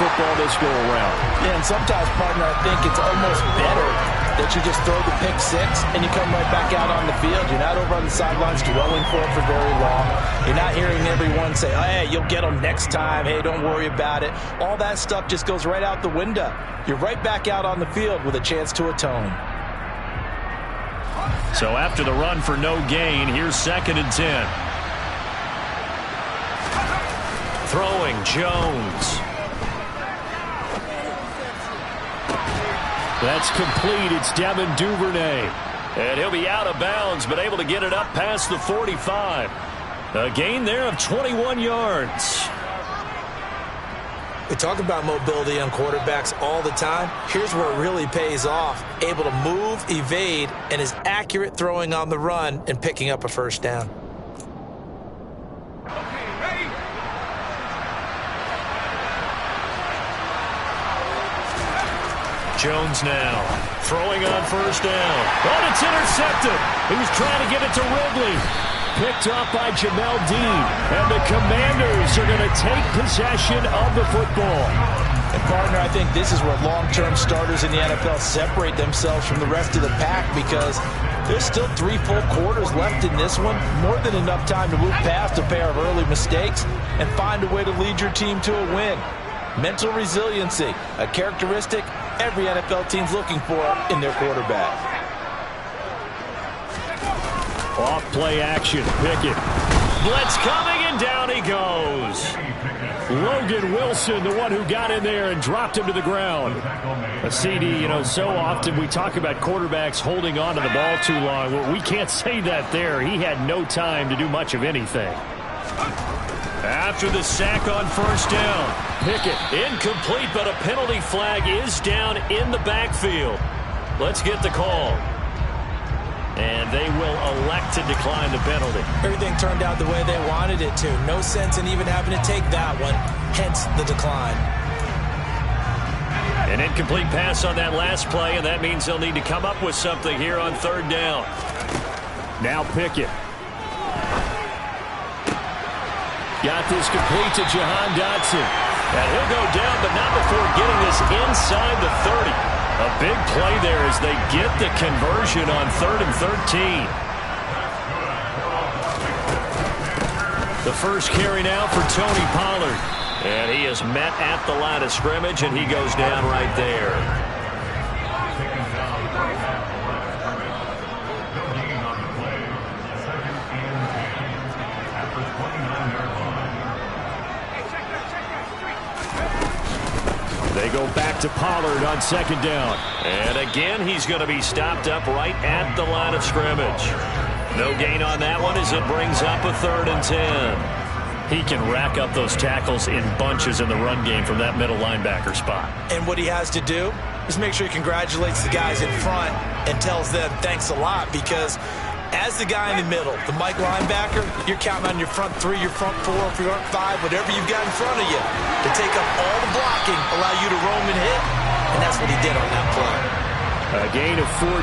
football this go-around. Yeah, and sometimes, partner, I think it's almost better that you just throw the pick six and you come right back out on the field. You're not over on the sidelines dwelling for it for very long. You're not hearing everyone say, oh, hey, you'll get them next time. Hey, don't worry about it. All that stuff just goes right out the window. You're right back out on the field with a chance to atone. So after the run for no gain, here's 2nd and 10. Throwing Jones. That's complete. It's Devin Duvernay. And he'll be out of bounds, but able to get it up past the 45. A gain there of 21 yards. We talk about mobility on quarterbacks all the time. Here's where it really pays off. Able to move, evade, and is accurate throwing on the run and picking up a first down. Jones now throwing on first down. Oh, it's intercepted. He was trying to get it to Ridley. Picked off by Jamel Dean. And the Commanders are going to take possession of the football. And, partner, I think this is where long-term starters in the NFL separate themselves from the rest of the pack because there's still 3 full quarters left in this one. More than enough time to move past a pair of early mistakes and find a way to lead your team to a win. Mental resiliency, a characteristic every NFL team's looking for in their quarterback. Off play action, Pickett. Blitz coming, and down he goes. Logan Wilson, the one who got in there and dropped him to the ground. A CD, so often we talk about quarterbacks holding on to the ball too long. Well, we can't say that there. He had no time to do much of anything. After the sack on first down, Pickett incomplete, but a penalty flag is down in the backfield. Let's get the call. And they will elect to decline the penalty. Everything turned out the way they wanted it to. No sense in even having to take that one, hence the decline. An incomplete pass on that last play, and that means they'll need to come up with something here on third down. Now Pickett. Got this complete to Jahan Dotson. And he'll go down, but not before getting this inside the 30. A big play there as they get the conversion on 3rd and 13. The first carry now for Tony Pollard. And he is met at the line of scrimmage, and he goes down right there. They go back to Pollard on 2nd down. And again, he's going to be stopped up right at the line of scrimmage. No gain on that one as it brings up a 3rd and 10. He can rack up those tackles in bunches in the run game from that middle linebacker spot. And what he has to do is make sure he congratulates the guys in front and tells them thanks a lot because as the guy in the middle, the Mike linebacker, you're counting on your front 3, your front 4, your front 5, whatever you've got in front of you to take up all the blocking, allow you to roam and hit, and that's what he did on that play. A gain of 14,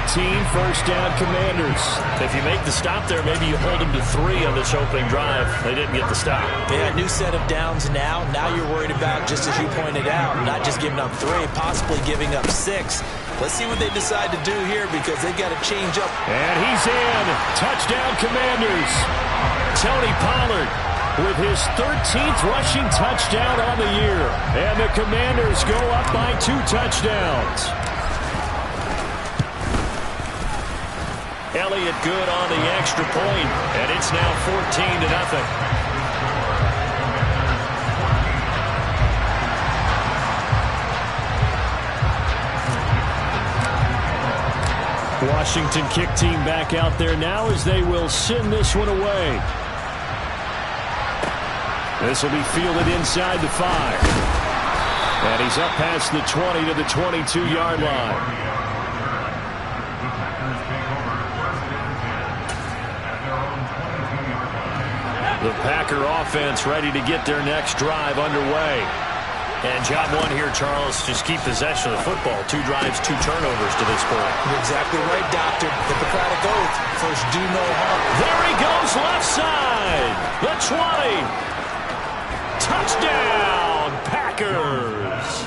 first down Commanders. If you make the stop there, maybe you hold them to 3 on this opening drive. They didn't get the stop. Yeah, new set of downs now. Now you're worried about, just as you pointed out, not just giving up 3, possibly giving up 6. Let's see what they decide to do here because they've got to change up. And he's in. Touchdown Commanders. Tony Pollard with his 13th rushing touchdown on the year. And the Commanders go up by 2 touchdowns. Elliott good on the extra point, and it's now 14-0. Washington kick team back out there now as they will send this one away. This will be fielded inside the 5. And he's up past the 20 to the 22-yard line. The Packer offense ready to get their next drive underway. And job 1 here, Charles, just keep possession of the football. 2 drives, 2 turnovers to this point. You're exactly right, Doctor. Hippocratic oath. First, do no harm. There he goes, left side. The 20. Touchdown, Packers.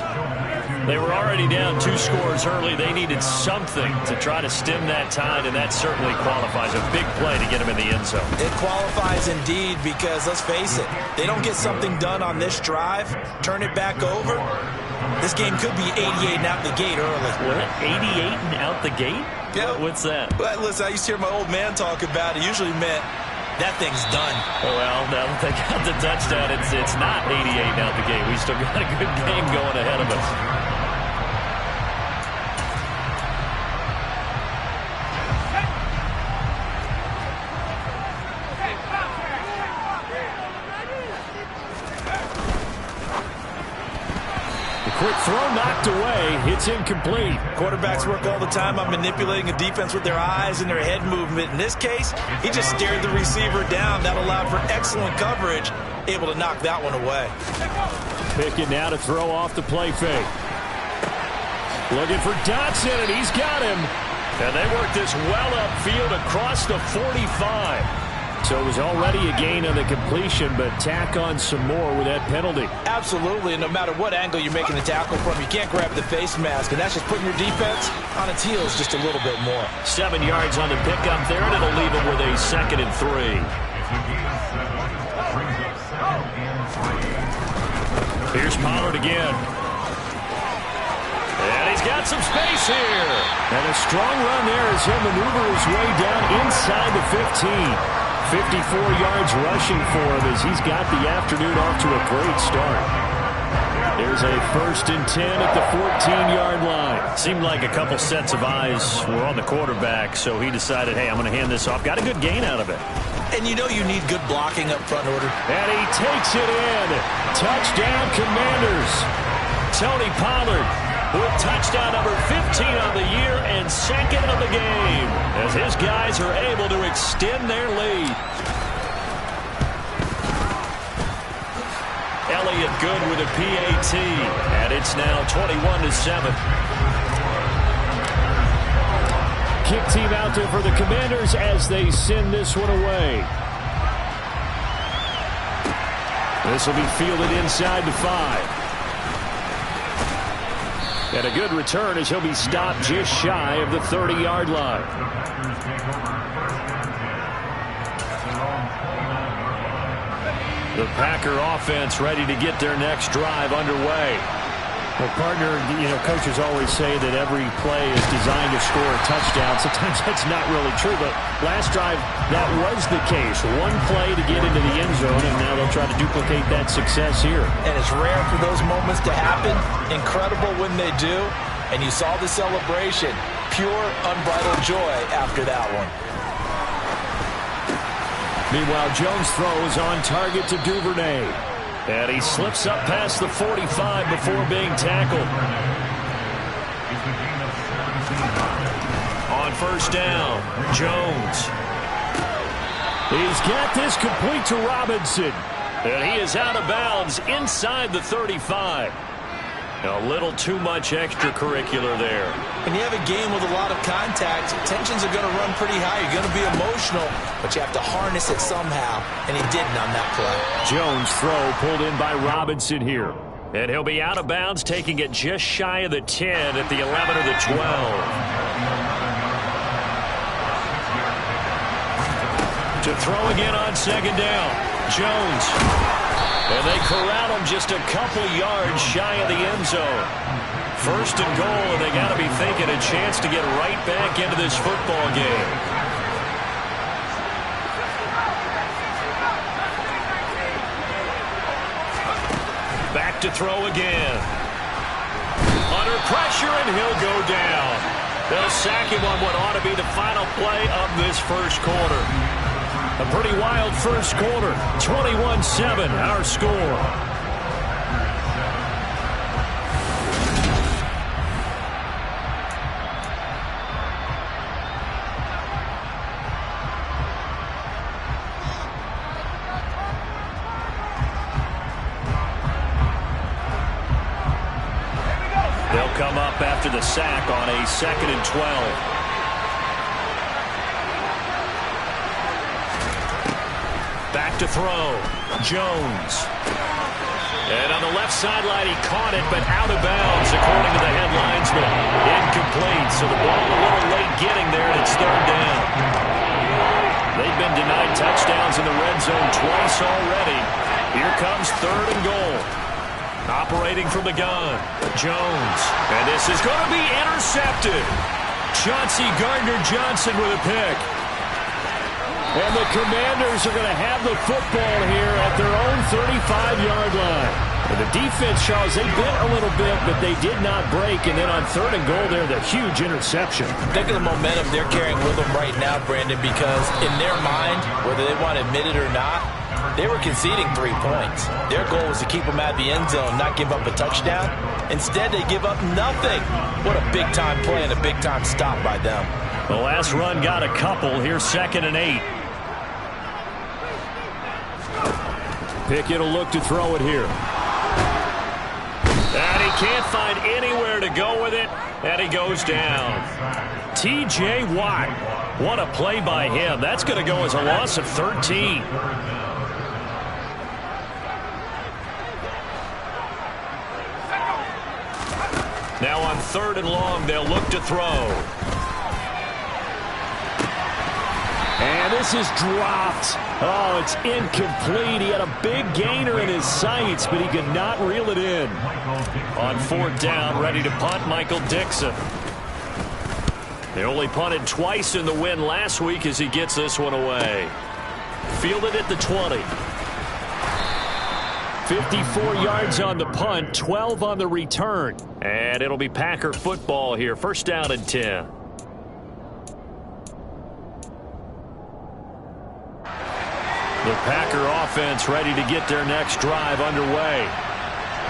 They were already down 2 scores early. They needed something to try to stem that tide, and that certainly qualifies. A big play to get them in the end zone. It qualifies indeed because, let's face it, they don't get something done on this drive, turn it back over, this game could be 88 and out the gate early. What? 88 and out the gate? Yeah. What's that? Well, listen, I used to hear my old man talk about it. Usually meant that thing's done. Well, now that they got the touchdown, it's not 88 and out the gate. We still got a good game going ahead of us. Quick throw knocked away. It's incomplete. Quarterbacks work all the time on manipulating a defense with their eyes and their head movement. In this case, he just stared the receiver down. That allowed for excellent coverage. Able to knock that one away. Pickett now to throw off the play fake. Looking for Dotson, and he's got him. And they work this well upfield across the 45. So it was already a gain on the completion, but tack on some more with that penalty. Absolutely, and no matter what angle you're making the tackle from, you can't grab the face mask, and that's just putting your defense on its heels just a little bit more. 7 yards on the pickup there, and it'll leave them with a 2nd and 3. Here's Pollard again. And he's got some space here. And a strong run there as he'll maneuver his way down inside the 15. 54 yards rushing for him as he's got the afternoon off to a great start. There's a 1st and 10 at the 14-yard line. Seemed like a couple sets of eyes were on the quarterback, so he decided, hey, I'm going to hand this off. Got a good gain out of it. And you know you need good blocking up front order. And he takes it in. Touchdown, Commanders. Tony Pollard with touchdown number 15 on the year and 2nd of the game as his guys are able to extend their lead. Elliott good with a PAT, and it's now 21-7. Kick team out there for the Commanders as they send this one away. This will be fielded inside the 5. And a good return as he'll be stopped just shy of the 30-yard line. The Packer offense ready to get their next drive underway. Well, partner, coaches always say that every play is designed to score a touchdown. Sometimes that's not really true, but last drive, that was the case. One play to get into the end zone, and now they'll try to duplicate that success here. And it's rare for those moments to happen. Incredible when they do. And you saw the celebration. Pure, unbridled joy after that one. Meanwhile, Jones throws on target to Duvernay. And he slips up past the 45 before being tackled. On 1st down, Jones. He's got this complete to Robinson. And he is out of bounds inside the 35. A little too much extracurricular there. When you have a game with a lot of contact, tensions are going to run pretty high. You're going to be emotional, but you have to harness it somehow, and he didn't on that play. Jones' throw pulled in by Robinson here. And he'll be out of bounds, taking it just shy of the 10 at the 11 or the 12. To throw again on 2nd down. Jones. And they corral him just a couple yards shy of the end zone. 1st and goal, and they got to be thinking a chance to get right back into this football game. Back to throw again. Under pressure, and he'll go down. They'll sack him on what ought to be the final play of this 1st quarter. A pretty wild 1st quarter. 21-7, our score. They'll come up after the sack on a 2nd and 12. Back to throw. Jones. And on the left sideline, he caught it, but out of bounds, according to the So the ball a little late getting there, and it's third down. They've been denied touchdowns in the red zone twice already. Here comes third and goal. Operating from the gun, Jones. And this is going to be intercepted. Chauncey Gardner-Johnson with a pick. And the Commanders are going to have the football here at their own 35-yard line. And the defense, Charles, they bit a little bit, but they did not break. And then on third and goal there, the huge interception. Think of the momentum they're carrying with them right now, Brandon, because in their mind, whether they want to admit it or not, they were conceding 3 points. Their goal was to keep them at the end zone, not give up a touchdown. Instead, they give up nothing. What a big-time play and a big-time stop by them. The last run got a couple. Here's 2nd and 8. Pickett will look to throw it here. And he can't find anywhere to go with it, and he goes down. T.J. Watt. What a play by him. That's going to go as a loss of 13. Now on third and long, they'll look to throw. And this is dropped. Oh, it's incomplete. He had a big gainer in his sights, but he could not reel it in. On fourth down, ready to punt, Michael Dixon. They only punted twice in the win last week as he gets this one away. Fielded at the 20. 54 yards on the punt, 12 on the return. And it'll be Packer football here. First down and 10. The Packer offense ready to get their next drive underway.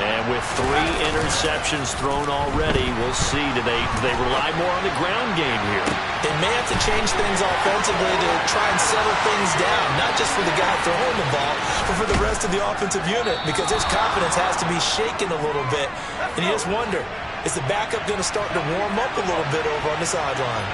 And with 3 interceptions thrown already, we'll see, do they rely more on the ground game here? They may have to change things offensively to try and settle things down, not just for the guy throwing the ball, but for the rest of the offensive unit, because his confidence has to be shaken a little bit. And you just wonder, is the backup going to start to warm up a little bit over on the sideline?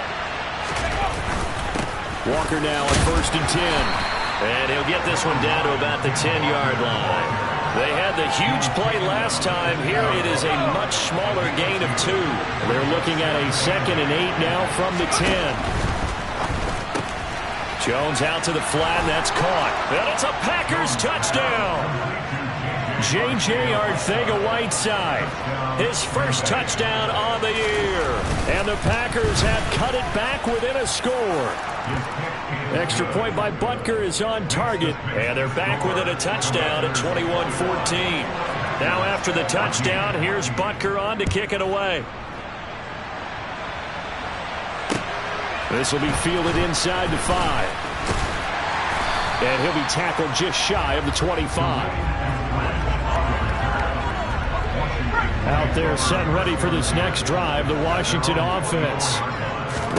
Walker now at 1st and 10. And he'll get this one down to about the 10-yard line. They had the huge play last time. Here it is a much smaller gain of 2. They're looking at a 2nd and 8 now from the 10. Jones out to the flat, and that's caught. And it's a Packers touchdown. J.J. Arcega-Whiteside, his first touchdown on the year. And the Packers have cut it back within a score. Extra point by Butker is on target, and they're back within a touchdown at 21-14. Now after the touchdown, here's Butker on to kick it away. This will be fielded inside the 5. And he'll be tackled just shy of the 25. Out there set and ready for this next drive, the Washington offense.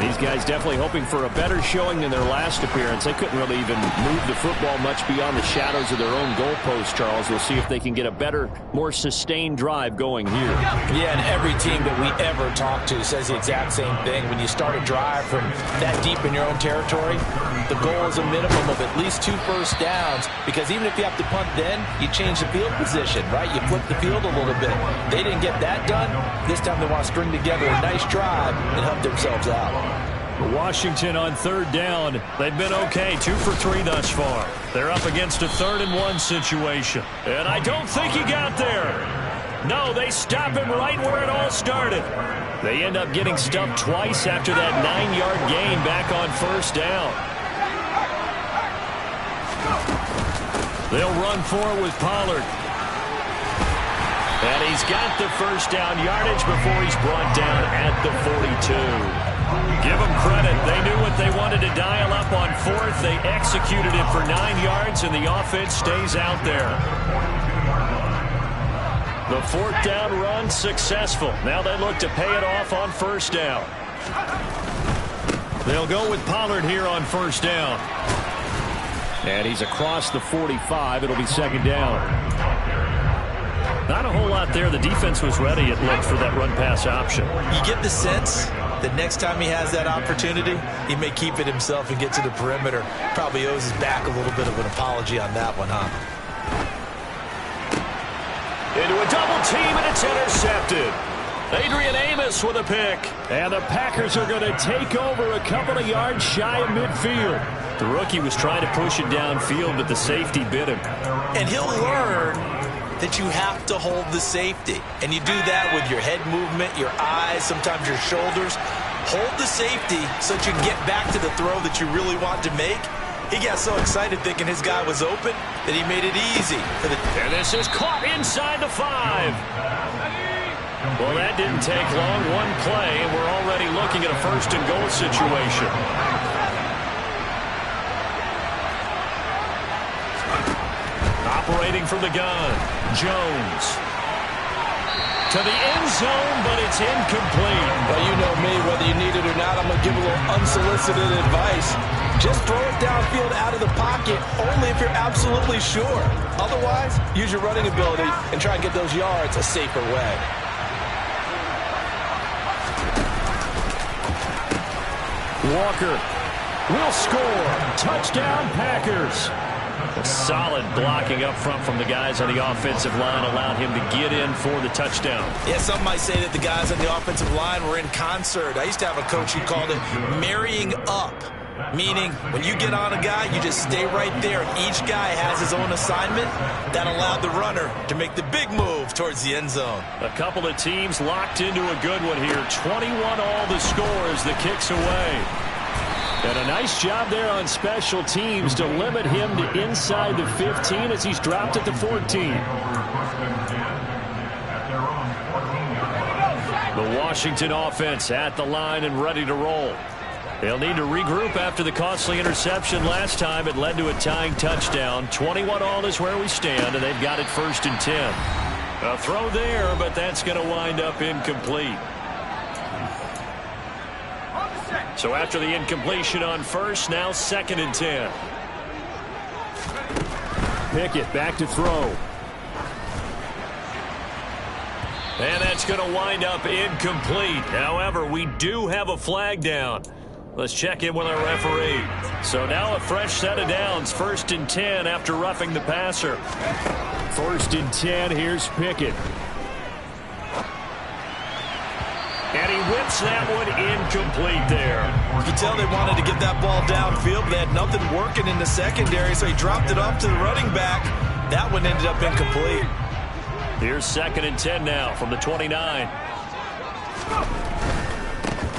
These guys definitely hoping for a better showing than their last appearance. They couldn't really even move the football much beyond the shadows of their own goalpost, Charles. We'll see if they can get a better, more sustained drive going here. Yeah, and every team that we ever talk to says the exact same thing. When you start a drive from that deep in your own territory, the goal is a minimum of at least 2 first downs, because even if you have to punt then, you change the field position, right? You flip the field a little bit. They didn't get that done. This time they want to string together a nice drive and help themselves out. Washington on third down. They've been okay, 2 for 3 thus far. They're up against a 3rd and 1 situation. And I don't think he got there. No, they stop him right where it all started. They end up getting stumped twice after that 9-yard gain back on first down. They'll run for it with Pollard. And he's got the first down yardage before he's brought down at the 42. Give them credit. They knew what they wanted to dial up on 4th. They executed it for 9 yards, and the offense stays out there. The 4th down run successful. Now they look to pay it off on first down. They'll go with Pollard here on first down. And he's across the 45. It'll be 2nd down. Not a whole lot there. The defense was ready, it looked, for that run-pass option. You get the sense that next time he has that opportunity, he may keep it himself and get to the perimeter. Probably owes his back a little bit of an apology on that one, huh? Into a double team, and it's intercepted. They Adrian Amos with a pick. And the Packers are going to take over a couple of yards shy of midfield. The rookie was trying to push it downfield, but the safety bit him. And he'll learn that you have to hold the safety. And you do that with your head movement, your eyes, sometimes your shoulders. Hold the safety so that you can get back to the throw that you really want to make. He got so excited thinking his guy was open that he made it easy for the... And this is caught inside the 5. Well, that didn't take long. One play, and we're already looking at a first-and-goal situation. Operating from the gun, Jones. To the end zone, but it's incomplete. Well, you know me, whether you need it or not, I'm going to give a little unsolicited advice. Just throw it downfield out of the pocket, only if you're absolutely sure. Otherwise, use your running ability and try and get those yards a safer way. Walker will score. Touchdown, Packers. A solid blocking up front from the guys on the offensive line allowed him to get in for the touchdown. Yeah, some might say that the guys on the offensive line were in concert. I used to have a coach who called it marrying up, meaning when you get on a guy, you just stay right there. Each guy has his own assignment. That allowed the runner to make the big move towards the end zone. A couple of teams locked into a good one here. 21 all the score as the kick's away. And a nice job there on special teams to limit him to inside the 15 as he's dropped at the 14. The Washington offense at the line and ready to roll. They'll need to regroup after the costly interception last time. It led to a tying touchdown. 21 all is where we stand, and they've got it 1st and 10. A throw there, but that's going to wind up incomplete. So after the incompletion on first, now 2nd and 10. Pickett back to throw. And that's going to wind up incomplete. However, we do have a flag down. Let's check in with our referee. So now a fresh set of downs. 1st and 10 after roughing the passer. 1st and 10, here's Pickett. And he whips that one incomplete there. You can tell they wanted to get that ball downfield, but they had nothing working in the secondary, so he dropped it off to the running back. That one ended up incomplete. Here's 2nd and 10 now from the 29.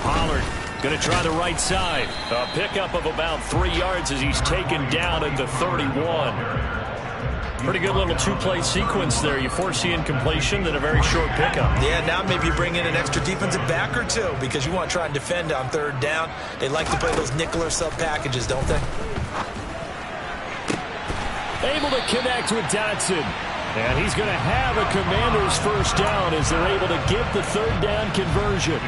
Pollard going to try the right side. A pickup of about 3 yards as he's taken down at the 31. Pretty good little two-play sequence there. You force the incompletion, then a very short pickup. Yeah, now maybe you bring in an extra defensive back or two because you want to try and defend on 3rd down. They like to play those nickel or sub packages, don't they? Able to connect with Dotson. And he's going to have a Commanders 1st down as they're able to get the 3rd down conversion.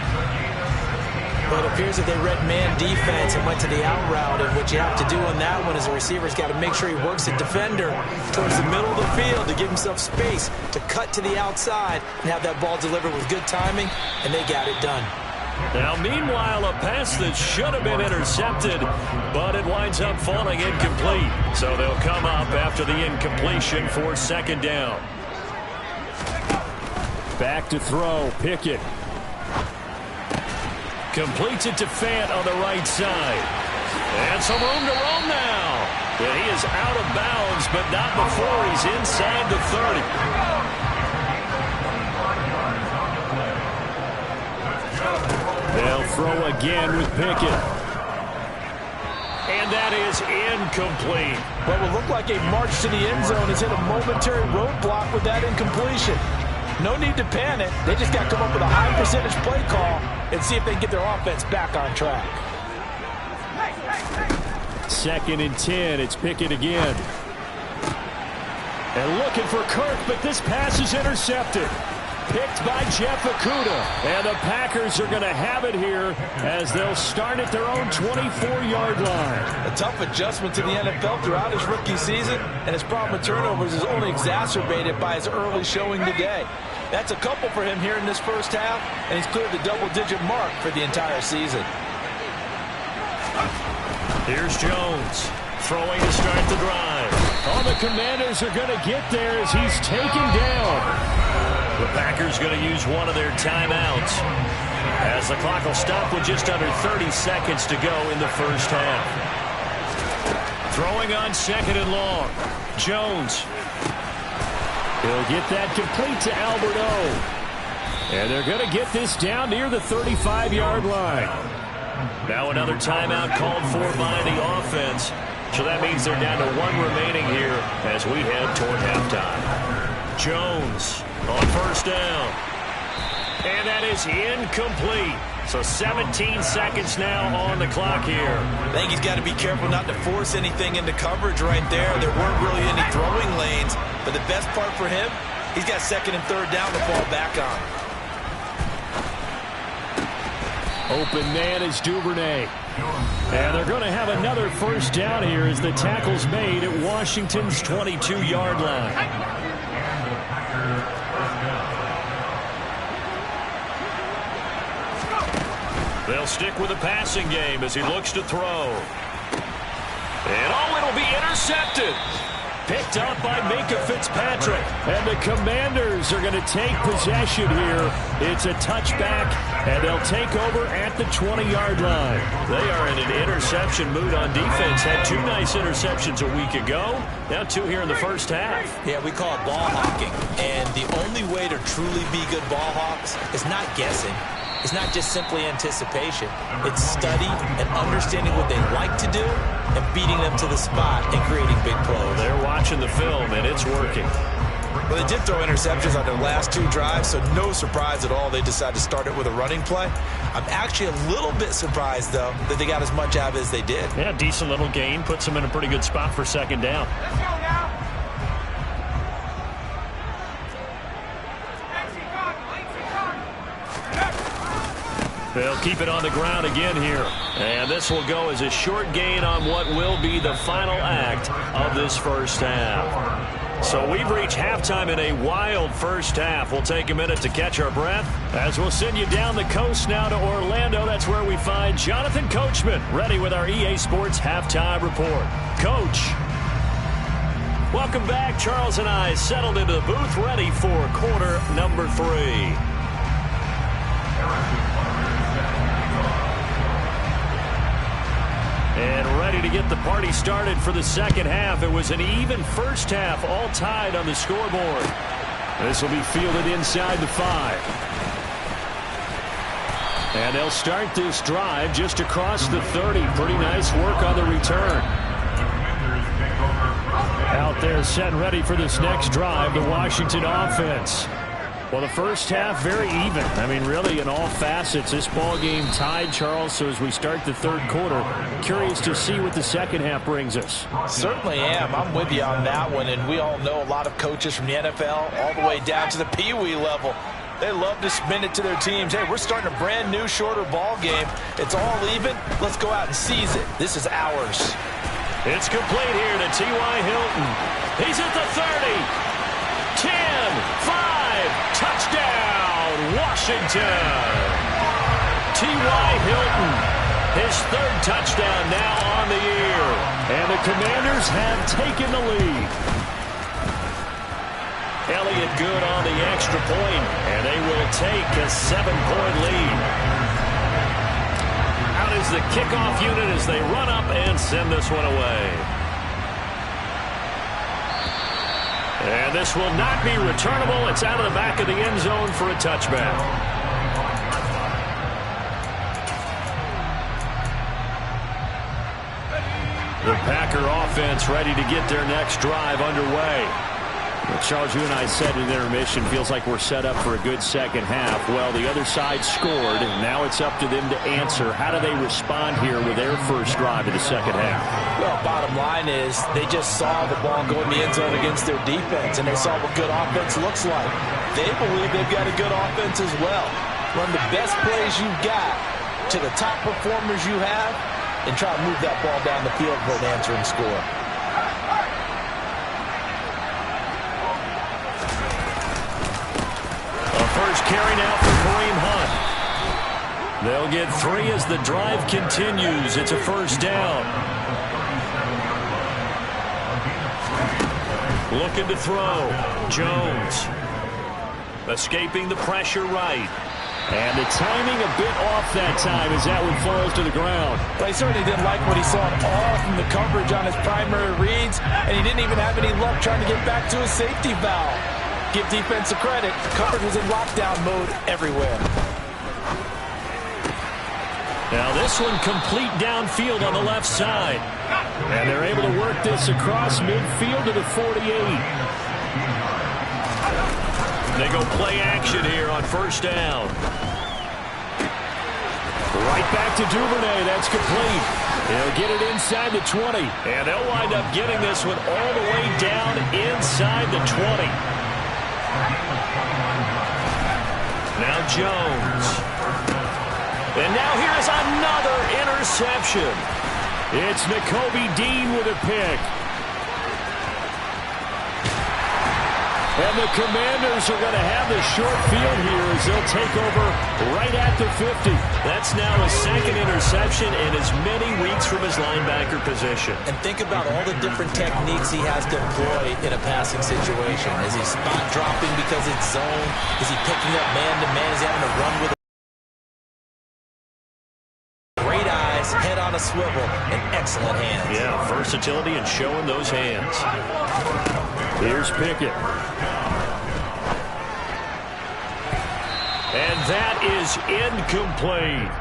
Well, it appears that they read man defense and went to the out route, and what you have to do on that one is the receiver's got to make sure he works the defender towards the middle of the field to give himself space to cut to the outside and have that ball delivered with good timing, and they got it done. Now, meanwhile, a pass that should have been intercepted, but it winds up falling incomplete. So they'll come up after the incompletion for 2nd down. Back to throw, Pickett. Completes it to Fant on the right side. And some room to roam now. And he is out of bounds, but not before he's inside the 30. They'll throw again with Pickett. And that is incomplete. What will look like a march to the end zone has hit a momentary roadblock with that incompletion. No need to panic. They just got to come up with a high percentage play call and see if they can get their offense back on track. 2nd and 10. It's Pickett again. And looking for Kirk, but this pass is intercepted. Picked by Jeff Okudah. And the Packers are going to have it here as they'll start at their own 24-yard line. A tough adjustment to the NFL throughout his rookie season, and his problem with turnovers is only exacerbated by his early showing today. That's a couple for him here in this 1st half, and he's cleared the double-digit mark for the entire season. Here's Jones throwing to start the drive. Oh, the Commanders are going to get there as he's taken down. The Packers going to use one of their timeouts as the clock will stop with just under 30 seconds to go in the first half. Throwing on second and long. Jones. He'll get that complete to Albert O. And they're going to get this down near the 35-yard line. Now another timeout called for by the offense. So that means they're down to one remaining here as we head toward halftime. Jones on first down. And that is incomplete. So 17 seconds now on the clock here. I think he's got to be careful not to force anything into coverage right there. There weren't really any throwing lanes. But the best part for him, he's got second and third down to fall back on. Open man is Duvernay. And they're going to have another first down here as the tackle's made at Washington's 22-yard line. They'll stick with the passing game as he looks to throw. And it'll be intercepted. Picked up by Minka Fitzpatrick. And the Commanders are going to take possession here. It's a touchback, and they'll take over at the 20-yard line. They are in an interception mood on defense. Had two nice interceptions a week ago. Now two here in the first half. Yeah, we call it ball hawking. And the only way to truly be good ball hawks is not guessing. It's not just simply anticipation. It's study and understanding what they like to do and beating them to the spot and creating big plays. They're watching the film, and it's working. Well, they did throw interceptions on their last two drives, so no surprise at all they decided to start it with a running play. I'm actually a little bit surprised, though, that they got as much out of it as they did. Yeah, decent little gain. Puts them in a pretty good spot for second down. Let's go now. They'll keep it on the ground again here. And this will go as a short gain on what will be the final act of this first half. So we've reached halftime in a wild first half. We'll take a minute to catch our breath as we'll send you down the coast now to Orlando. That's where we find Jonathan Coachman ready with our EA Sports Halftime Report. Coach. Welcome back. Charles and I settled into the booth ready for quarter number 3. And ready to get the party started for the second half. It was an even first half, all tied on the scoreboard. This will be fielded inside the 5. And they'll start this drive just across the 30. Pretty nice work on the return. Out there set ready for this next drive, the Washington offense. Well, the first half, very even. I mean, really, in all facets, this ball game tied, Charles. So as we start the third quarter, curious to see what the second half brings us. Certainly am. I'm with you on that one. And we all know a lot of coaches from the NFL all the way down to the Pee Wee level. They love to spin it to their teams. Hey, we're starting a brand new, shorter ball game. It's all even. Let's go out and seize it. This is ours. It's complete here to T.Y. Hilton. He's at the 30. 10, 5. Touchdown, Washington. T.Y. Hilton, his third touchdown now on the year. And the Commanders have taken the lead. Elliott good on the extra point, and they will take a 7-point lead. Out is the kickoff unit as they run up and send this one away. And this will not be returnable. It's out of the back of the end zone for a touchback. The Packer offense ready to get their next drive underway. Well, Charles, you and I said in intermission, feels like we're set up for a good second half. Well, the other side scored, and now it's up to them to answer. How do they respond here with their first drive of the second half? Well, bottom line is they just saw the ball go in the end zone against their defense, and they saw what good offense looks like. They believe they've got a good offense as well. Run the best plays you've got to the top performers you have, and try to move that ball down the field for an answering score. First carry now for Kareem Hunt. They'll get 3 as the drive continues. It's a first down. Looking to throw. Jones. Escaping the pressure right. And the timing a bit off that time as that one falls to the ground. But he certainly didn't like what he saw at all from the coverage on his primary reads, and he didn't even have any luck trying to get back to his safety valve. Give defense a credit. Coverage was in lockdown mode everywhere. Now this one complete downfield on the left side. And they're able to work this across midfield to the 48. They go play action here on first down. Right back to Duvernay. That's complete. He'll get it inside the 20. And they'll wind up getting this one all the way down inside the 20. Now Jones. And now here's another interception. It's Nakobe Dean with a pick. And the Commanders are going to have the short field here as they'll take over right at the 50. That's now his second interception in as many weeks from his linebacker position. And think about all the different techniques he has to employ in a passing situation. Is he spot dropping because it's zone? Is he picking up man-to-man? Is he having to run with great eyes, head on a swivel, and excellent hands? Yeah, versatility and showing those hands. Here's Pickett. And that is incomplete.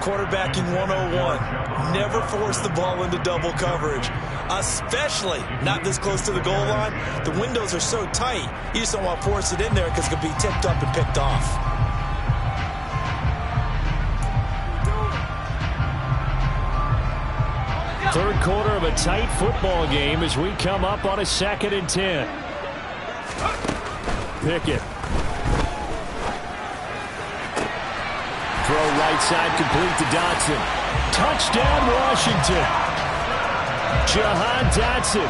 Quarterbacking 101. Never force the ball into double coverage, especially not this close to the goal line. The windows are so tight, you just don't want to force it in there because it could be tipped up and picked off. Third quarter of a tight football game as we come up on a 2nd and 10. Pickett. Throw right side complete to Dotson. Touchdown Washington. Jahan Dotson,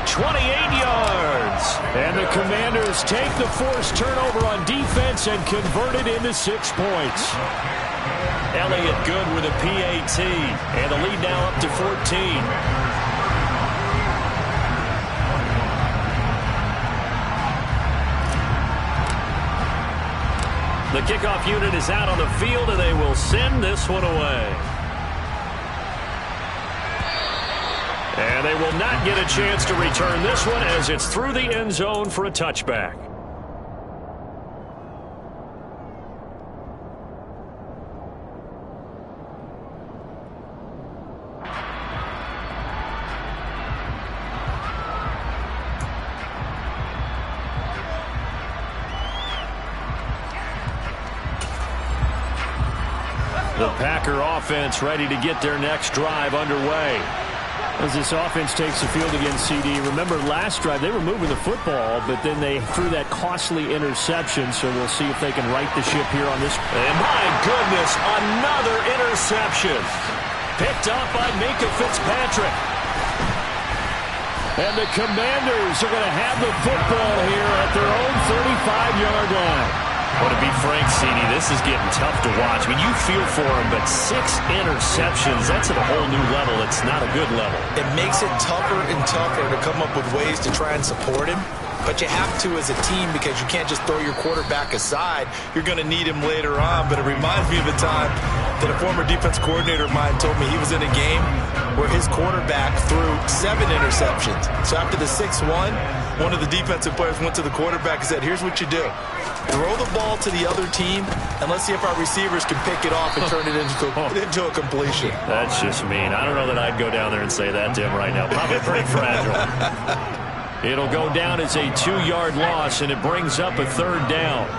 28 yards. And the Commanders take the forced turnover on defense and convert it into 6 points. Elliott good with a PAT. And the lead now up to 14. The kickoff unit is out on the field, and they will send this one away. And they will not get a chance to return this one as it's through the end zone for a touchback. The Packer offense ready to get their next drive underway. As this offense takes the field against CD, remember last drive they were moving the football, but then they threw that costly interception, so we'll see if they can right the ship here on this. And my goodness, another interception. Picked up by Minkah Fitzpatrick. And the Commanders are going to have the football here at their own 35-yard line. Well, to be frank, CD, this is getting tough to watch. I mean, you feel for him, but 6 interceptions, that's at a whole new level. It's not a good level. It makes it tougher and tougher to come up with ways to try and support him. But you have to as a team because you can't just throw your quarterback aside. You're going to need him later on. But it reminds me of a time that a former defense coordinator of mine told me he was in a game where his quarterback threw 7 interceptions. So after the 6-1, one of the defensive players went to the quarterback and said, here's what you do. Throw the ball to the other team, and let's see if our receivers can pick it off and turn it into a completion. That's just mean. I don't know that I'd go down there and say that to him right now. Probably pretty fragile. It'll go down as a 2-yard loss, and it brings up a 3rd down.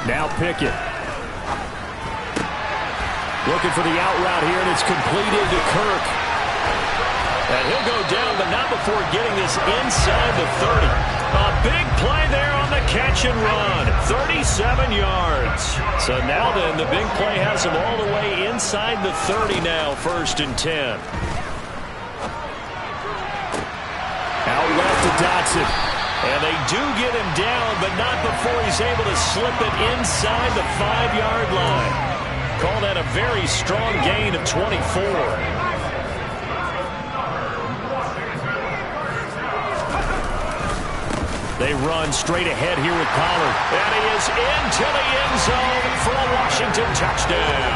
Now Pickett. Looking for the out route here, and it's completed to Kirk. And he'll go down, but not before getting this inside the 30. A big play there on the catch and run. 37 yards. So now then, the big play has him all the way inside the 30 now, 1st and 10. Out left to Dotson. And they do get him down, but not before he's able to slip it inside the 5-yard line. Call that a very strong gain of 24. They run straight ahead here with Pollard. And he is into the end zone for a Washington touchdown.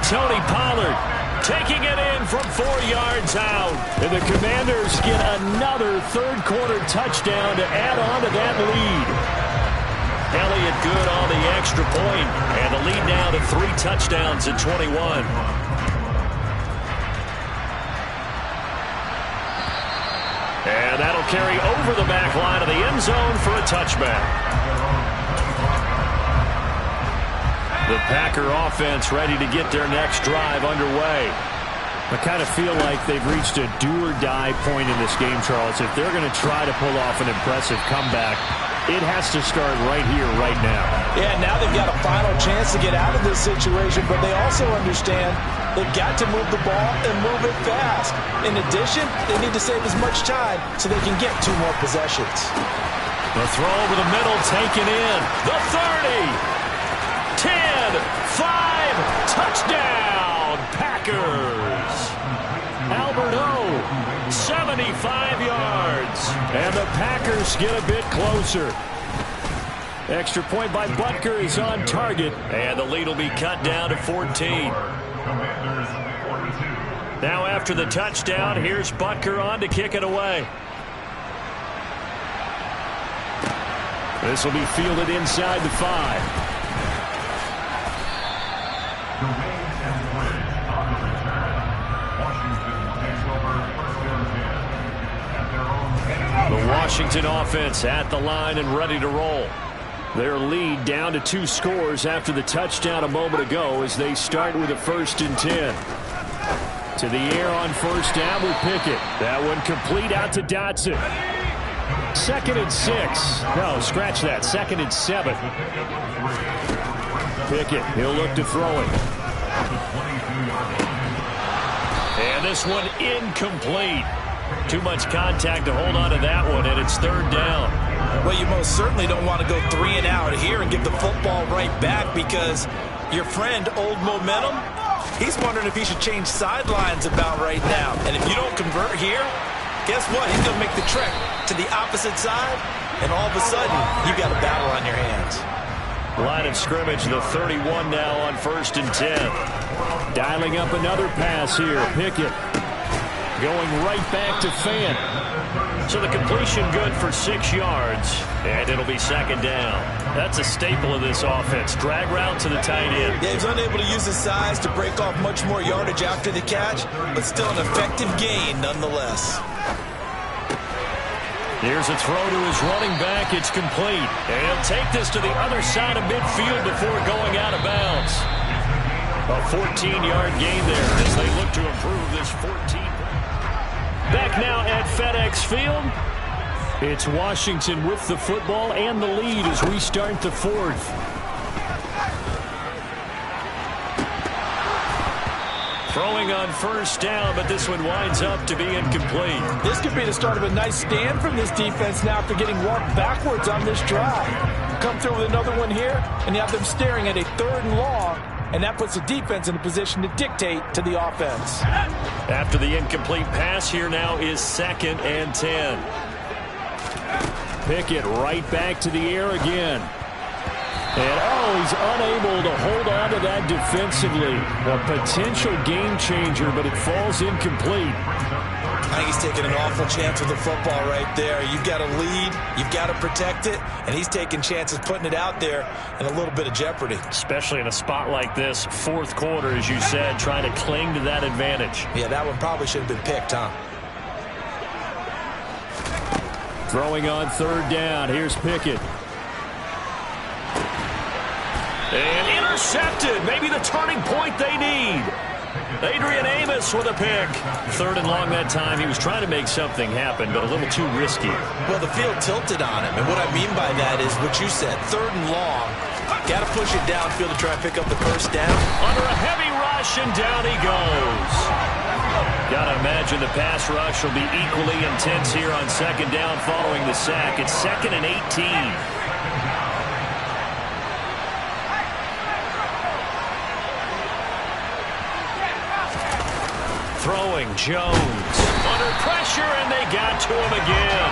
Tony Pollard taking it in from 4 yards out. And the Commanders get another third-quarter touchdown to add on to that lead. Elliott good on the extra point, and the lead now to 3 touchdowns in 21. And that'll carry over the back line of the end zone for a touchback. The Packer offense ready to get their next drive underway. I kind of feel like they've reached a do-or-die point in this game, Charles. If they're going to try to pull off an impressive comeback, it has to start right here, right now. Yeah, now they've got a final chance to get out of this situation, but they also understand they've got to move the ball and move it fast. In addition, they need to save as much time so they can get 2 more possessions. The throw over the middle taken in. The 30. 10, 5, touchdown, Packers. Albert O, 75 yards. And the Packers get a bit closer. Extra point by Butker is on target. And the lead will be cut down to 14. Now after the touchdown, here's Butker on to kick it away. This will be fielded inside the 5. The Washington offense at the line and ready to roll. Their lead down to 2 scores after the touchdown a moment ago as they start with a 1st and 10. To the air on 1st down with Pickett. That one complete out to Dotson. 2nd and 6. No, scratch that. 2nd and 7. Pickett, he'll look to throw it. And this one incomplete. Too much contact to hold on to that one, and it's 3rd down. Well, you most certainly don't want to go 3 and out here and give the football right back because your friend, Old Momentum, he's wondering if he should change sidelines about right now. And if you don't convert here, guess what? He's going to make the trek to the opposite side, and all of a sudden, you've got a battle on your hands. Line of scrimmage, the 31 now on 1st and 10. Dialing up another pass here. Pickett going right back to Fant. So the completion good for 6 yards, and it'll be 2nd down. That's a staple of this offense. Drag route to the tight end. Yeah, he's unable to use his size to break off much more yardage after the catch, but still an effective gain nonetheless. Here's a throw to his running back. It's complete. And he'll take this to the other side of midfield before going out of bounds. A 14-yard gain there as they look to improve this 14. Back now at FedEx Field. It's Washington with the football and the lead as we start the 4th. Throwing on 1st down, but this one winds up to be incomplete. This could be the start of a nice stand from this defense now after getting walked backwards on this drive. Come through with another one here, and you have them staring at a 3rd and long, and that puts the defense in a position to dictate to the offense. After the incomplete pass, here now is 2nd and 10. Pickett right back to the air again. And, he's unable to hold on to that defensively. A potential game changer, but it falls incomplete. I think he's taking an awful chance with the football right there. You've got to lead, you've got to protect it, and he's taking chances putting it out there in a little bit of jeopardy. Especially in a spot like this, 4th quarter, as you said, trying to cling to that advantage. Yeah, that one probably should have been picked, huh? Throwing on 3rd down. Here's Pickett. And intercepted. Maybe the turning point they need. Adrian Amos with a pick. 3rd and long that time. He was trying to make something happen, but a little too risky. Well, the field tilted on him. And what I mean by that is what you said. 3rd and long. Got to push it downfield to try and pick up the 1st down. Under a heavy rush, and down he goes. Got to imagine the pass rush will be equally intense here on 2nd down following the sack. It's 2nd and 18. Throwing Jones. Under pressure, and they got to him again.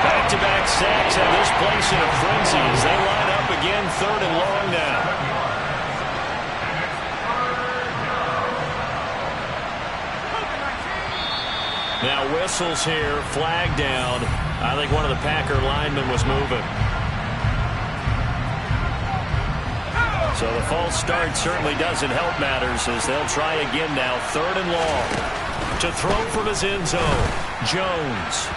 Back-to-back sacks have this place in a frenzy as they line up again, 3rd and long now. Now whistles here, flag down. I think one of the Packer linemen was moving. So the false start certainly doesn't help matters as they'll try again now, 3rd and long. To throw from his end zone, Jones.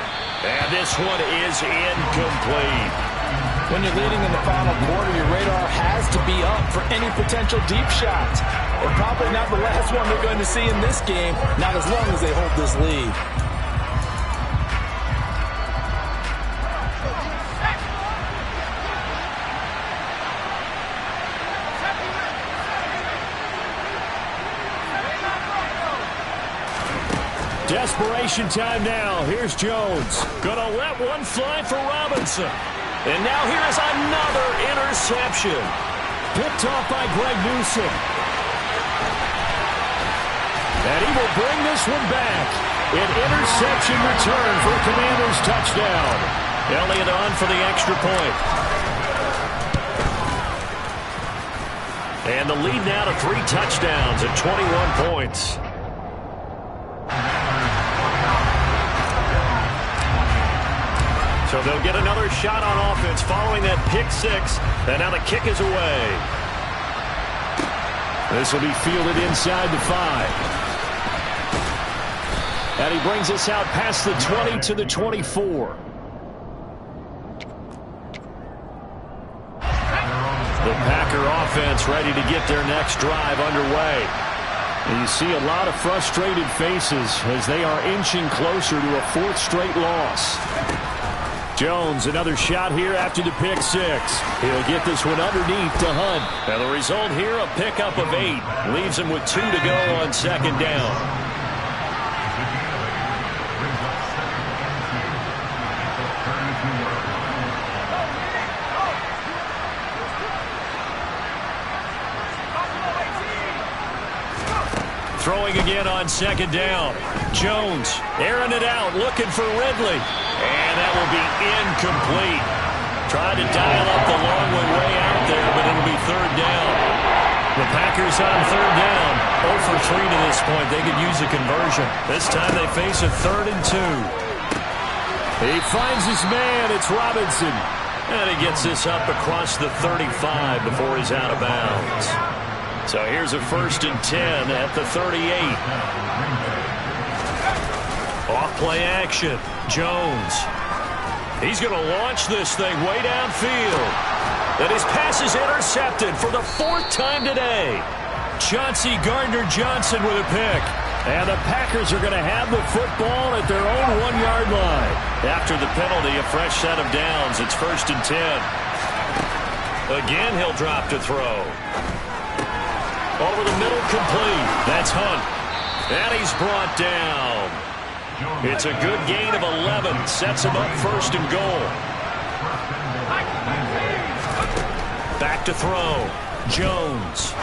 And this one is incomplete. When you're leading in the final quarter, your radar has to be up for any potential deep shots. And probably not the last one they're going to see in this game, not as long as they hold this lead. Desperation time now. Here's Jones. Gonna let one fly for Robinson. And now here is another interception. Picked off by Greg Newsom. And he will bring this one back. An interception return for Commanders touchdown. Elliott on for the extra point. And the lead now to 3 touchdowns at 21 points. So they'll get another shot on offense following that pick 6. And now the kick is away. This will be fielded inside the 5. And he brings us out past the 20 to the 24. The Packer offense ready to get their next drive underway. And you see a lot of frustrated faces as they are inching closer to a 4th straight loss. Jones, another shot here after the pick 6. He'll get this one underneath to Hunt. And the result here, a pickup of 8. Leaves him with 2 to go on 2nd down. Throwing again on 2nd down. Jones airing it out, looking for Ridley. And that will be incomplete. Tried to dial up the long one way out there, but it'll be 3rd down. The Packers on 3rd down. 0 for 3 to this point. They could use a conversion. This time they face a 3rd and 2. He finds his man. It's Robinson. And he gets this up across the 35 before he's out of bounds. So here's a 1st and 10 at the 38. Off play action. Jones. He's going to launch this thing way downfield. And his pass is intercepted for the 4th time today. Chauncey Gardner-Johnson with a pick. And the Packers are going to have the football at their own 1-yard line. After the penalty, a fresh set of downs. It's 1st and 10. Again, he'll drop to throw. Over the middle, complete. That's Hunt. And he's brought down. It's a good gain of 11. Sets him up 1st and goal. Back to throw. Jones.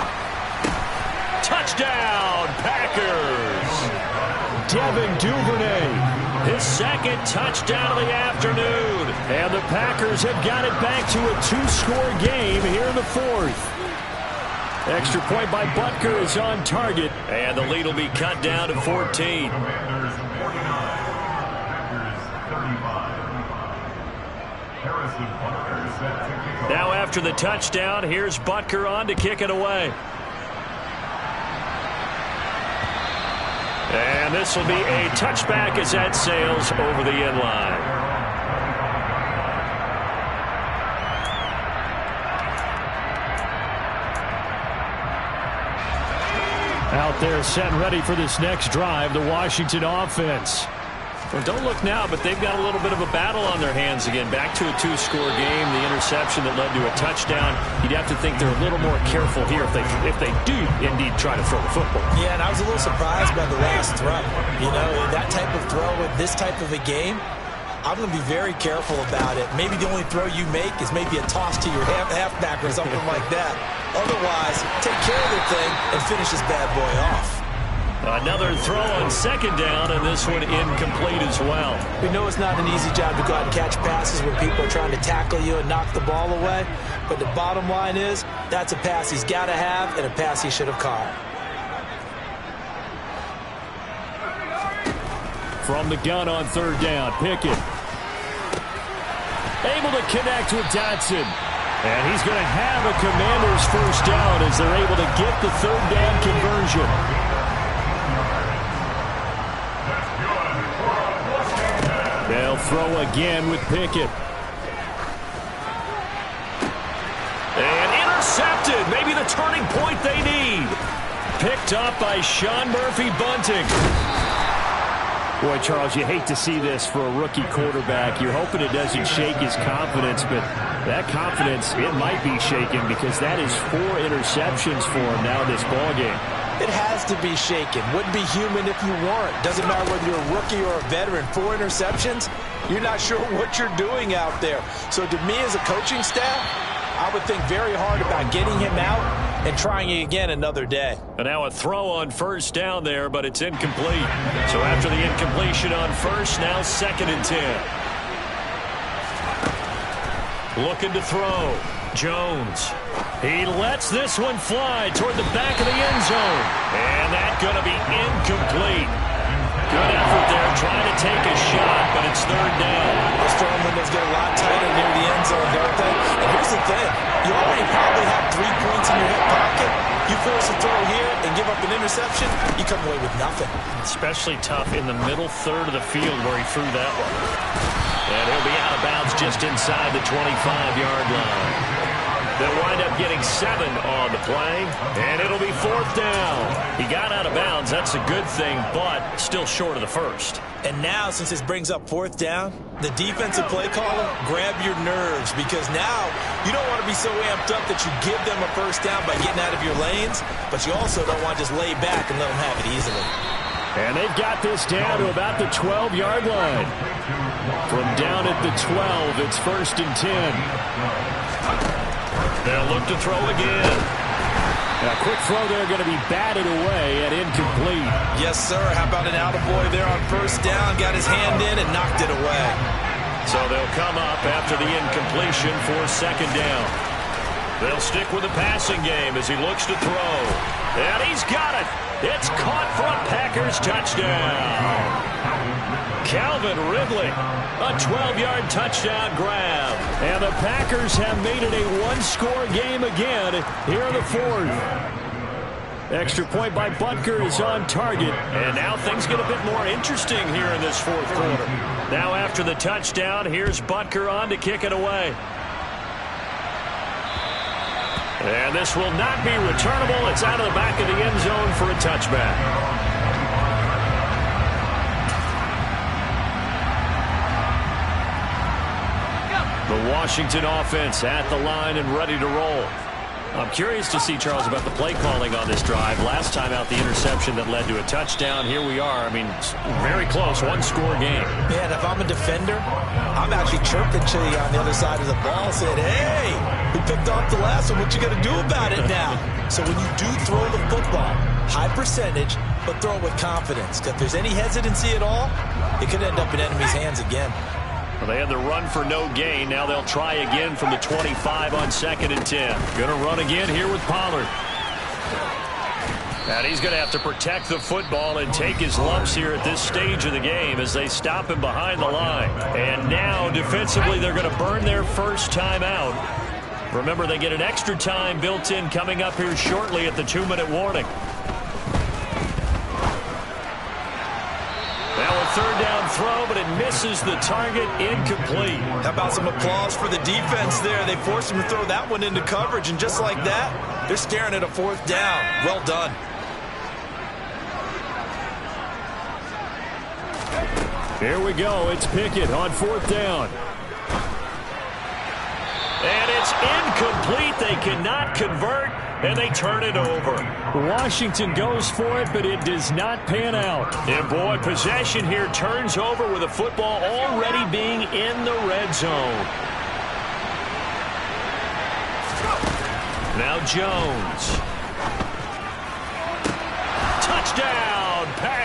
Touchdown, Packers. Devin Duvernay. His 2nd touchdown of the afternoon. And the Packers have got it back to a 2-score game here in the 4th. Extra point by Butker is on target. And the lead will be cut down to 14. Now after the touchdown, here's Butker on to kick it away. And this will be a touchback as that sails over the end line. Out there set and ready for this next drive, the Washington offense. Well, don't look now, but they've got a little bit of a battle on their hands again. Back to a 2-score game, the interception that led to a touchdown. You'd have to think they're a little more careful here if they do indeed try to throw the football. Yeah, and I was a little surprised by the last throw. You know, that type of throw with this type of a game, I'm going to be very careful about it. Maybe the only throw you make is maybe a toss to your halfback or something like that. Otherwise, take care of the thing and finish this bad boy off. Another throw on second down, and this one incomplete as well. We know it's not an easy job to go out and catch passes when people are trying to tackle you and knock the ball away. But the bottom line is, that's a pass he's got to have and a pass he should have caught. From the gun on third down, Pickett. Able to connect with Dotson. And he's going to have a Commanders first down as they're able to get the third down conversion. They'll throw again with Pickett. And intercepted. Maybe the turning point they need. Picked up by Sean Murphy-Bunting. Boy, Charles, you hate to see this for a rookie quarterback. You're hoping it doesn't shake his confidence, but that confidence, it might be shaken because that is 4 interceptions for him now in this ballgame. It has to be shaken. Wouldn't be human if you weren't. Doesn't matter whether you're a rookie or a veteran. 4 interceptions, you're not sure what you're doing out there. So to me as a coaching staff, I would think very hard about getting him out and trying it again another day. And now a throw on first down there, but it's incomplete. So after the incompletion on first, now 2nd and 10. Looking to throw. Jones. He lets this one fly toward the back of the end zone. And that's going to be incomplete. Good effort there, trying to take a shot, but it's third down. Those throwing windows get a lot tighter near the end zone, don't they? And here's the thing. You already probably have 3 points in your hip pocket. You force a throw here and give up an interception, you come away with nothing. Especially tough in the middle third of the field where he threw that one. And he'll be out of bounds just inside the 25-yard line. They'll wind up getting 7 on the play, and it'll be 4th down. He got out of bounds. That's a good thing, but still short of the first. And now, since this brings up 4th down, the defensive play caller, grab your nerves, because now you don't want to be so amped up that you give them a first down by getting out of your lanes, but you also don't want to just lay back and let them have it easily. And they've got this down to about the 12-yard line. From down at the 12, it's 1st and 10. They'll look to throw again. A quick throw there going to be batted away and incomplete. Yes, sir. How about an attaboy there on first down? Got his hand in and knocked it away. So they'll come up after the incompletion for 2nd down. They'll stick with the passing game as he looks to throw. And he's got it. It's caught for a Packers touchdown. Calvin Ridley, a 12-yard touchdown grab. And the Packers have made it a 1-score game again here in the 4th. Extra point by Butker is on target. And now things get a bit more interesting here in this 4th quarter. Now after the touchdown, here's Butker on to kick it away. And this will not be returnable. It's out of the back of the end zone for a touchback. The Washington offense at the line and ready to roll. I'm curious to see, Charles, about the play calling on this drive. Last time out, the interception that led to a touchdown. Here we are. I mean, very close, 1-score game. Man, if I'm a defender, I'm actually chirping to you on the other side of the ball, saying, hey, we picked off the last one. What you going to do about it now? So when you do throw the football, high percentage, but throw it with confidence. If there's any hesitancy at all, it could end up in enemy's hands again. Well, they had the run for no gain. Now they'll try again from the 25 on 2nd and 10. Going to run again here with Pollard. And he's going to have to protect the football and take his lumps here at this stage of the game as they stop him behind the line. And now defensively they're going to burn their first time out. Remember, they get an extra time built in coming up here shortly at the 2-minute warning. Now a 3rd down throw, but it misses the target, incomplete. How about some applause for the defense there? They forced him to throw that one into coverage, and just like that, they're staring at a 4th down. Well done. Here we go. It's Pickett on 4th down. And it's incomplete. They cannot convert, and they turn it over. Washington goes for it, but it does not pan out. And boy, possession here turns over with the football already being in the red zone. Now Jones. Touchdown!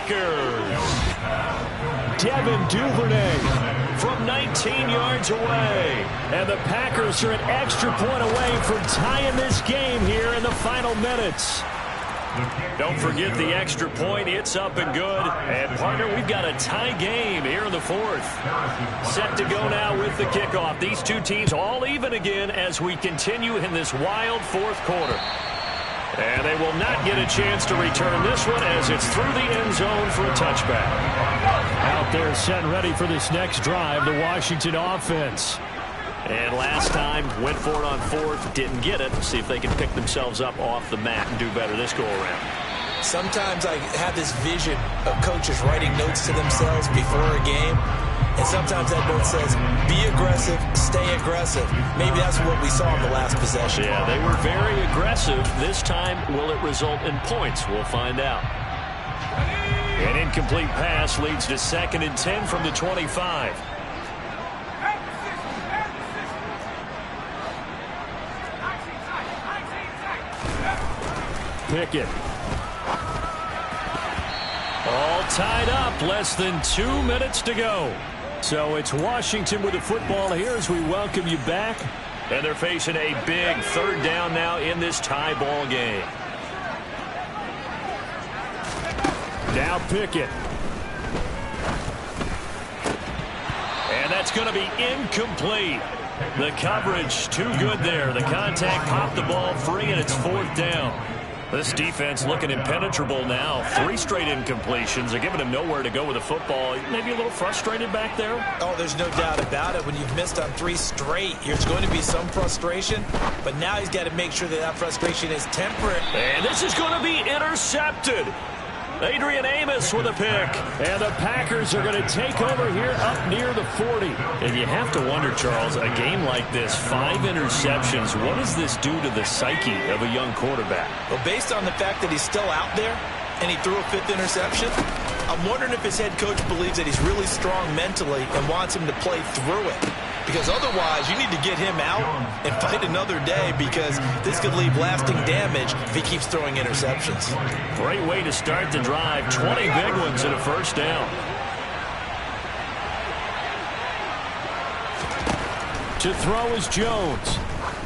Packers. Devin Duvernay from 19 yards away. And the Packers are an extra point away from tying this game here in the final minutes. Don't forget the extra point. It's up and good. And, partner, we've got a tie game here in the fourth. Set to go now with the kickoff. These two teams all even again as we continue in this wild fourth quarter. And they will not get a chance to return this one as it's through the end zone for a touchback. Out there set and ready for this next drive, the Washington offense. And last time, went for it on fourth, didn't get it. See if they can pick themselves up off the mat and do better this go-around. Sometimes I have this vision of coaches writing notes to themselves before a game. And sometimes that note says, be aggressive, stay aggressive. Maybe that's what we saw in the last possession. Yeah, they were very aggressive. This time, will it result in points? We'll find out. An incomplete pass leads to 2nd and 10 from the 25. Pickett. All tied up. Less than 2 minutes to go. So it's Washington with the football here as we welcome you back. And they're facing a big 3rd down now in this tie ball game. Now Pickett. And that's going to be incomplete. The coverage too good there. The contact popped the ball free, and it's 4th down. This defense looking impenetrable now. 3 straight incompletions. They're giving him nowhere to go with the football. Maybe a little frustrated back there? Oh, there's no doubt about it. When you've missed on 3 straight, there's going to be some frustration. But now he's got to make sure that that frustration is temperate. And this is going to be intercepted. Adrian Amos with a pick. And the Packers are going to take over here up near the 40. And you have to wonder, Charles, a game like this, 5 interceptions, what does this do to the psyche of a young quarterback? Well, based on the fact that he's still out there and he threw a 5th interception, I'm wondering if his head coach believes that he's really strong mentally and wants him to play through it. Because otherwise, you need to get him out and fight another day because this could leave lasting damage if he keeps throwing interceptions. Great way to start the drive. 20 big ones and a 1st down. To throw is Jones.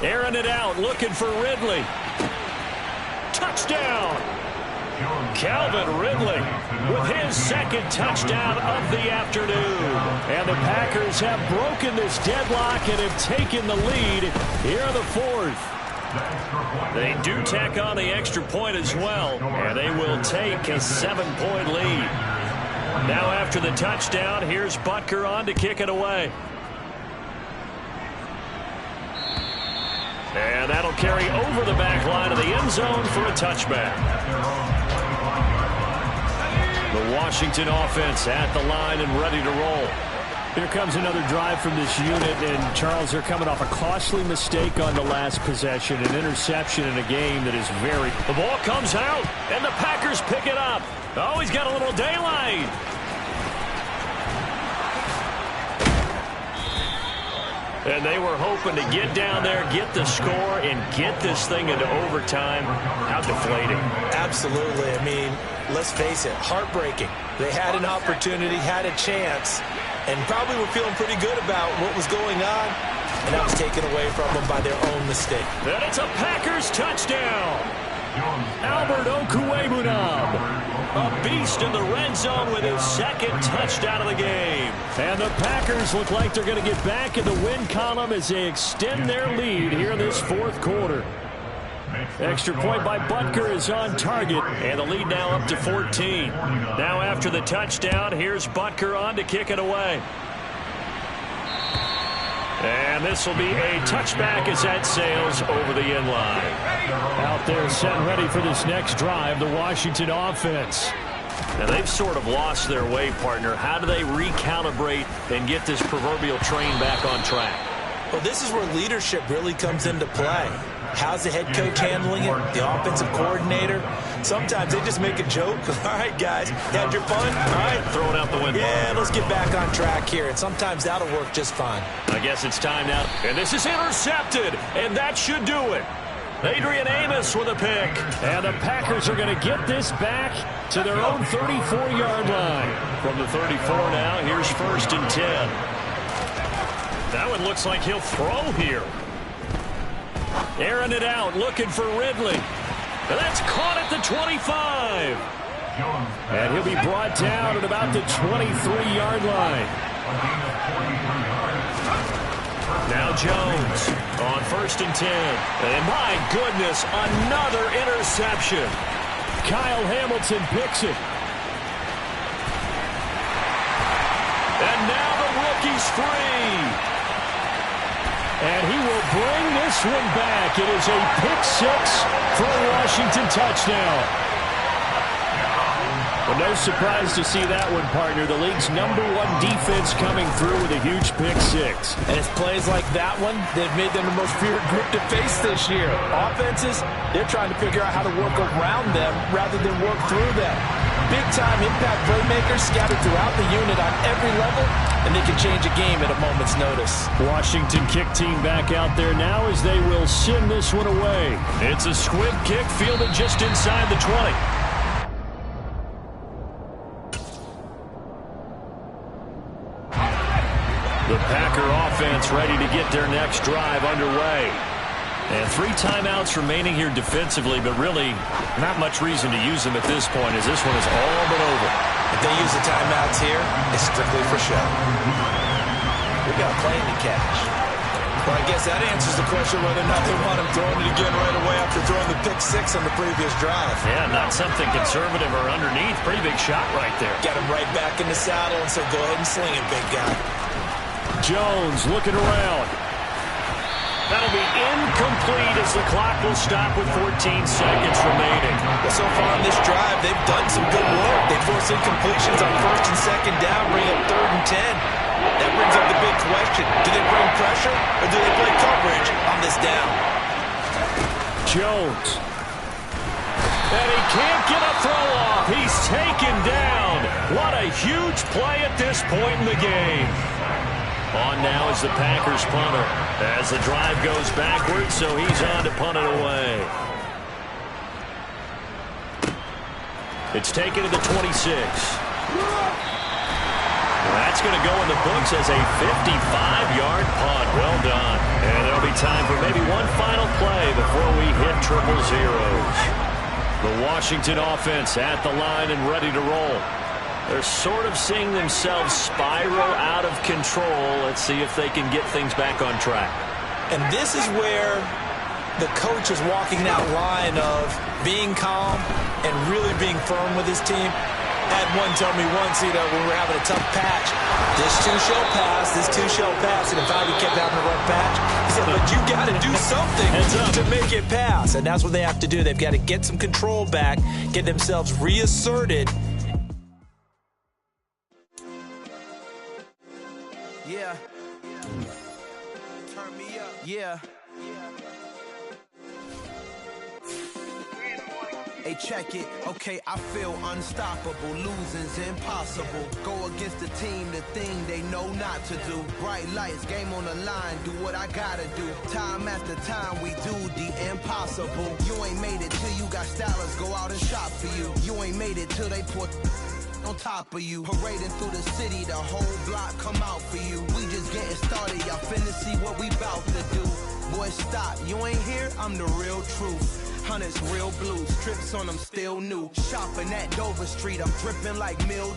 Airing it out, looking for Ridley. Touchdown! Calvin Ridley with his 2nd touchdown of the afternoon. And the Packers have broken this deadlock and have taken the lead here in the 4th. They do tack on the extra point as well, and they will take a 7-point lead. Now after the touchdown, here's Butker on to kick it away. And that'll carry over the back line of the end zone for a touchback. The Washington offense at the line and ready to roll. Here comes another drive from this unit, and Charles, they're coming off a costly mistake on the last possession, an interception in a game that is very... The ball comes out, and the Packers pick it up. Oh, he's got a little daylight. And they were hoping to get down there, get the score, and get this thing into overtime. How deflating. Absolutely. I mean, let's face it, heartbreaking. They had an opportunity, had a chance, and probably were feeling pretty good about what was going on, and that was taken away from them by their own mistake. And it's a Packers touchdown. Albert Okwuegbunam, a beast in the red zone with his 2nd touchdown of the game. And the Packers look like they're going to get back in the win column as they extend their lead here in this 4th quarter. Extra point by Butker is on target, and the lead now up to 14. Now after the touchdown, here's Butker on to kick it away. And this will be a touchback as that sails over the end line. Out there set and ready for this next drive, the Washington offense. Now they've sort of lost their way, partner. How do they recalibrate and get this proverbial train back on track? Well, this is where leadership really comes into play. How's the head coach handling it? The offensive coordinator? Sometimes they just make a joke. All right, guys, had your fun? All right. Throw it out the window. Yeah, let's get back on track here. And sometimes that'll work just fine. I guess it's time now. And this is intercepted, and that should do it. Adrian Amos with a pick. And the Packers are going to get this back to their own 34-yard line. From the 34 now, here's 1st and 10. That one looks like he'll throw here. Airing it out, looking for Ridley. And that's caught at the 25. And he'll be brought down at about the 23-yard line. Now Jones on 1st and 10. And my goodness, another interception. Kyle Hamilton picks it. And now the rookie's free. And he will bring this one back. It is a pick 6 for a Washington touchdown. Well, no surprise to see that one, partner. The league's #1 defense coming through with a huge pick 6. And it's plays like that one that have made them the most feared group to face this year. Offenses, they're trying to figure out how to work around them rather than work through them. Big-time impact playmakers scattered throughout the unit on every level, and they can change a game at a moment's notice. Washington kick team back out there now as they will send this one away. It's a squib kick fielded just inside the 20. The Packer offense ready to get their next drive underway. And 3 timeouts remaining here defensively, but really not much reason to use them at this point as this one is all but over. If they use the timeouts here, it's strictly for show. We got plenty to catch. Well, I guess that answers the question whether or not they want him throwing it again right away after throwing the pick 6 on the previous drive. Yeah, not something conservative or underneath. Pretty big shot right there. Got him right back in the saddle and said, go ahead and sling it, big guy. Jones looking around. That'll be incomplete as the clock will stop with 14 seconds remaining. Well, so far on this drive, they've done some good work. They forced incompletions on 1st and 2nd down, bring up 3rd and 10. That brings up the big question. Do they bring pressure or do they play coverage on this down? Jones. And he can't get a throw off. He's taken down. What a huge play at this point in the game. On now is the Packers punter as the drive goes backwards, so he's on to punt it away. It's taken to the 26. That's going to go in the books as a 55-yard punt. Well done. And there'll be time for maybe one final play before we hit triple zeros. The Washington offense at the line and ready to roll. They're sort of seeing themselves spiral out of control. Let's see if they can get things back on track. And this is where the coach is walking that line of being calm and really being firm with his team. I had one tell me once, when we're having a tough patch, this too shall pass, this too shall pass. And if I kept having a rough patch, he said, but you got to do something to make it pass. And that's what they have to do. They've got to get some control back, get themselves reasserted. Yeah. Turn me up. Yeah. Hey, check it. Okay, I feel unstoppable. Losing's impossible. Go against the team, the thing they know not to do. Bright lights, game on the line. Do what I gotta do. Time after time, we do the impossible. You ain't made it till you got stylers go out and shop for you. You ain't made it till they put on top of you. Parading through the city, the whole block come out for you. We just getting started, y'all finna see what we bout to do. Boy, stop, you ain't here, I'm the real truth. Hunters, real blues, trips on them still new. Shopping at Dover Street, I'm dripping like mildew.